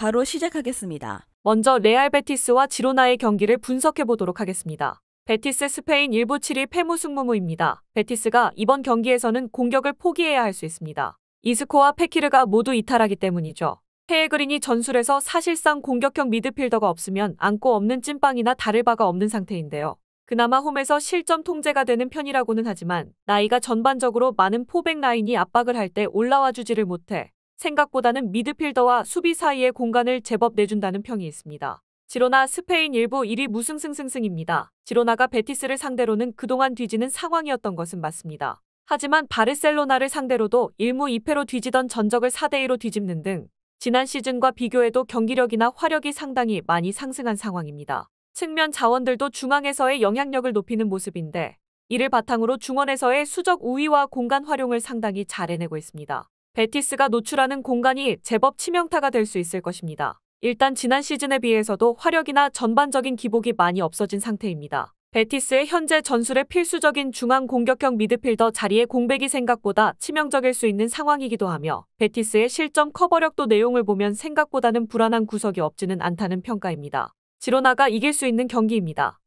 바로 시작하겠습니다. 먼저 레알 베티스와 지로나의 경기를 분석해 보도록 하겠습니다. 베티스 스페인 1부 7위 패무승무무입니다. 베티스가 이번 경기에서는 공격을 포기해야 할 수 있습니다. 이스코와 페키르가 모두 이탈하기 때문이죠. 페에그린이 전술에서 사실상 공격형 미드필더가 없으면 안고 없는 찐빵이나 다를 바가 없는 상태인데요. 그나마 홈에서 실점 통제가 되는 편이라고는 하지만 나이가 전반적으로 많은 포백 라인이 압박을 할 때 올라와 주지를 못해 생각보다는 미드필더와 수비 사이의 공간을 제법 내준다는 평이 있습니다. 지로나 스페인 1부 1위 무승승승승입니다. 지로나가 베티스를 상대로는 그동안 뒤지는 상황이었던 것은 맞습니다. 하지만 바르셀로나를 상대로도 1무 2패로 뒤지던 전적을 4대2로 뒤집는 등 지난 시즌과 비교해도 경기력이나 화력이 상당히 많이 상승한 상황입니다. 측면 자원들도 중앙에서의 영향력을 높이는 모습인데 이를 바탕으로 중원에서의 수적 우위와 공간 활용을 상당히 잘 해내고 있습니다. 베티스가 노출하는 공간이 제법 치명타가 될 수 있을 것입니다. 일단 지난 시즌에 비해서도 화력이나 전반적인 기복이 많이 없어진 상태입니다. 베티스의 현재 전술의 필수적인 중앙 공격형 미드필더 자리의 공백이 생각보다 치명적일 수 있는 상황이기도 하며 베티스의 실점 커버력도 내용을 보면 생각보다는 불안한 구석이 없지는 않다는 평가입니다. 지로나가 이길 수 있는 경기입니다.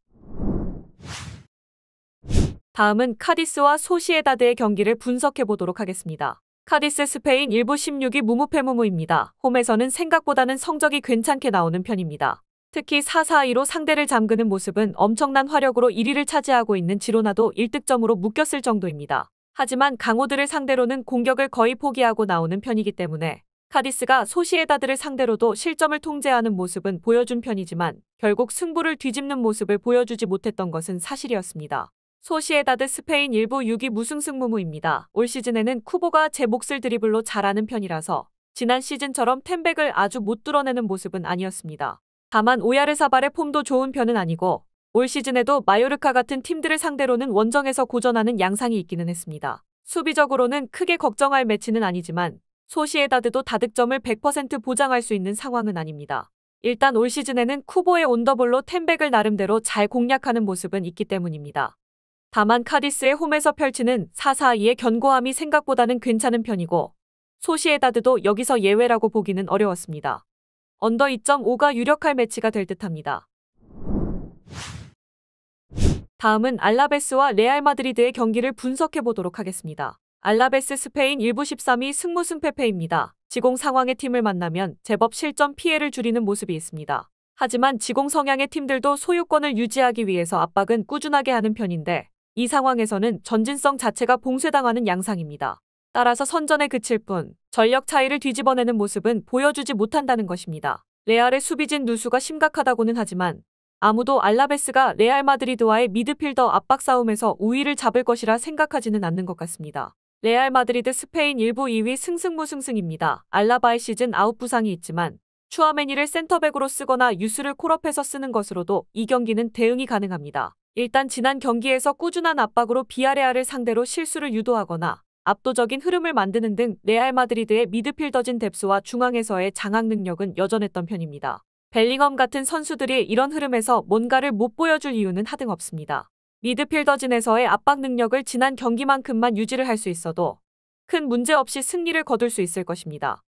다음은 카디스와 소시에다드의 경기를 분석해 보도록 하겠습니다. 카디스 스페인 1부 16위 무무패무무입니다. 홈에서는 생각보다는 성적이 괜찮게 나오는 편입니다. 특히 4-4-2로 상대를 잠그는 모습은 엄청난 화력으로 1위를 차지하고 있는 지로나도 1득점으로 묶였을 정도입니다. 하지만 강호들을 상대로는 공격을 거의 포기하고 나오는 편이기 때문에 카디스가 소시에다드를 상대로도 실점을 통제하는 모습은 보여준 편이지만 결국 승부를 뒤집는 모습을 보여주지 못했던 것은 사실이었습니다. 소시에다드 스페인 1부 6위 무승승무무입니다. 올 시즌에는 쿠보가 제 몫을 드리블로 잘하는 편이라서 지난 시즌처럼 템백을 아주 못 뚫어내는 모습은 아니었습니다. 다만 오야르사발의 폼도 좋은 편은 아니고 올 시즌에도 마요르카 같은 팀들을 상대로는 원정에서 고전하는 양상이 있기는 했습니다. 수비적으로는 크게 걱정할 매치는 아니지만 소시에다드도 다득점을 100% 보장할 수 있는 상황은 아닙니다. 일단 올 시즌에는 쿠보의 온더볼로 템백을 나름대로 잘 공략하는 모습은 있기 때문입니다. 다만 카디스의 홈에서 펼치는 4-4-2의 견고함이 생각보다는 괜찮은 편이고 소시에다드도 여기서 예외라고 보기는 어려웠습니다. 언더 2.5가 유력할 매치가 될 듯합니다. 다음은 알라베스와 레알 마드리드의 경기를 분석해 보도록 하겠습니다. 알라베스 스페인 1부 13위 승무승패패입니다. 지공 상황의 팀을 만나면 제법 실점 피해를 줄이는 모습이 있습니다. 하지만 지공 성향의 팀들도 소유권을 유지하기 위해서 압박은 꾸준하게 하는 편인데 이 상황에서는 전진성 자체가 봉쇄당하는 양상입니다. 따라서 선전에 그칠 뿐 전력 차이를 뒤집어내는 모습은 보여주지 못한다는 것입니다. 레알의 수비진 누수가 심각하다고는 하지만 아무도 알라베스가 레알 마드리드와의 미드필더 압박 싸움에서 우위를 잡을 것이라 생각하지는 않는 것 같습니다. 레알 마드리드 스페인 1부 2위 승승무승승입니다. 알라바의 시즌 아웃 부상이 있지만 추아메니를 센터백으로 쓰거나 유스를 콜업해서 쓰는 것으로도 이 경기는 대응이 가능합니다. 일단 지난 경기에서 꾸준한 압박으로 비아레알을 상대로 실수를 유도하거나 압도적인 흐름을 만드는 등 레알 마드리드의 미드필더진 뎁스와 중앙에서의 장악 능력은 여전했던 편입니다. 벨링엄 같은 선수들이 이런 흐름에서 뭔가를 못 보여줄 이유는 하등없습니다. 미드필더진에서의 압박 능력을 지난 경기만큼만 유지를 할 수 있어도 큰 문제 없이 승리를 거둘 수 있을 것입니다.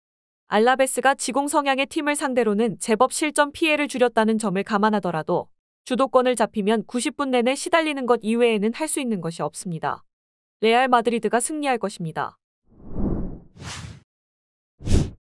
알라베스가 지공 성향의 팀을 상대로는 제법 실점 피해를 줄였다는 점을 감안하더라도 주도권을 잡히면 90분 내내 시달리는 것 이외에는 할 수 있는 것이 없습니다. 레알 마드리드가 승리할 것입니다.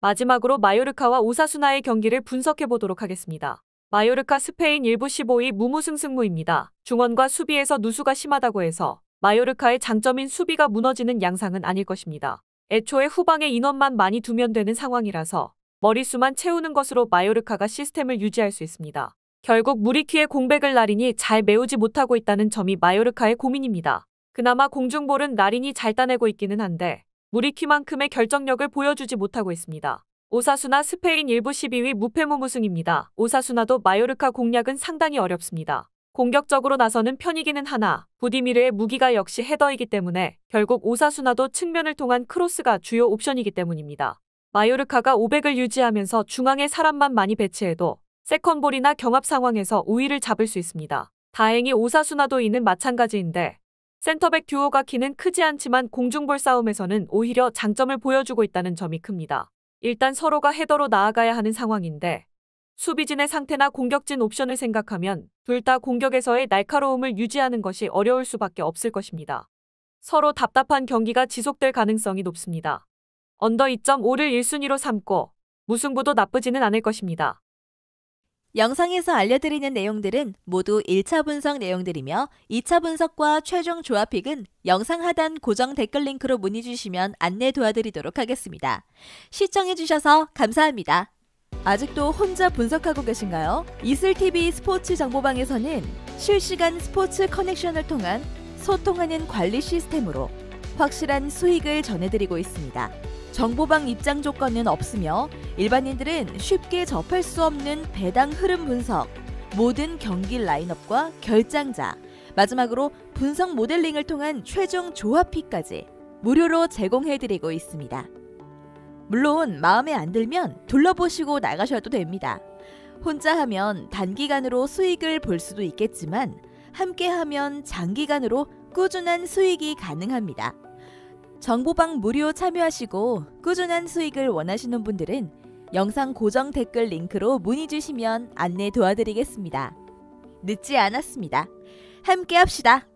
마지막으로 마요르카와 오사수나의 경기를 분석해 보도록 하겠습니다. 마요르카 스페인 1부 15위 무무승승무입니다. 중원과 수비에서 누수가 심하다고 해서 마요르카의 장점인 수비가 무너지는 양상은 아닐 것입니다. 애초에 후방에 인원만 많이 두면 되는 상황이라서 머릿수만 채우는 것으로 마요르카가 시스템을 유지할 수 있습니다. 결국 무리키의 공백을 나린이 잘 메우지 못하고 있다는 점이 마요르카의 고민입니다. 그나마 공중볼은 나린이 잘 따내고 있기는 한데 무리키만큼의 결정력을 보여주지 못하고 있습니다. 오사수나 스페인 1부 12위 무패무무승입니다. 오사수나도 마요르카 공략은 상당히 어렵습니다. 공격적으로 나서는 편이기는 하나 부디미르의 무기가 역시 헤더이기 때문에 결국 오사수나도 측면을 통한 크로스가 주요 옵션이기 때문입니다. 마요르카가 500을 유지하면서 중앙에 사람만 많이 배치해도 세컨볼이나 경합 상황에서 우위를 잡을 수 있습니다. 다행히 오사수나도 이는 마찬가지인데 센터백 듀오가 키는 크지 않지만 공중볼 싸움에서는 오히려 장점을 보여주고 있다는 점이 큽니다. 일단 서로가 헤더로 나아가야 하는 상황인데 수비진의 상태나 공격진 옵션을 생각하면 둘 다 공격에서의 날카로움을 유지하는 것이 어려울 수밖에 없을 것입니다. 서로 답답한 경기가 지속될 가능성이 높습니다. 언더 2.5를 1순위로 삼고 무승부도 나쁘지는 않을 것입니다. 영상에서 알려드리는 내용들은 모두 1차 분석 내용들이며 2차 분석과 최종 조합픽은 영상 하단 고정 댓글 링크로 문의 주시면 안내 도와드리도록 하겠습니다. 시청해주셔서 감사합니다. 아직도 혼자 분석하고 계신가요? 이슬TV 스포츠 정보방에서는 실시간 스포츠 커넥션을 통한 소통하는 관리 시스템으로 확실한 수익을 전해드리고 있습니다. 정보방 입장 조건은 없으며 일반인들은 쉽게 접할 수 없는 배당 흐름 분석, 모든 경기 라인업과 결장자, 마지막으로 분석 모델링을 통한 최종 조합픽까지 무료로 제공해드리고 있습니다. 물론 마음에 안 들면 둘러보시고 나가셔도 됩니다. 혼자 하면 단기간으로 수익을 볼 수도 있겠지만 함께하면 장기간으로 꾸준한 수익이 가능합니다. 정보방 무료 참여하시고 꾸준한 수익을 원하시는 분들은 영상 고정 댓글 링크로 문의 주시면 안내 도와드리겠습니다. 늦지 않았습니다. 함께 합시다.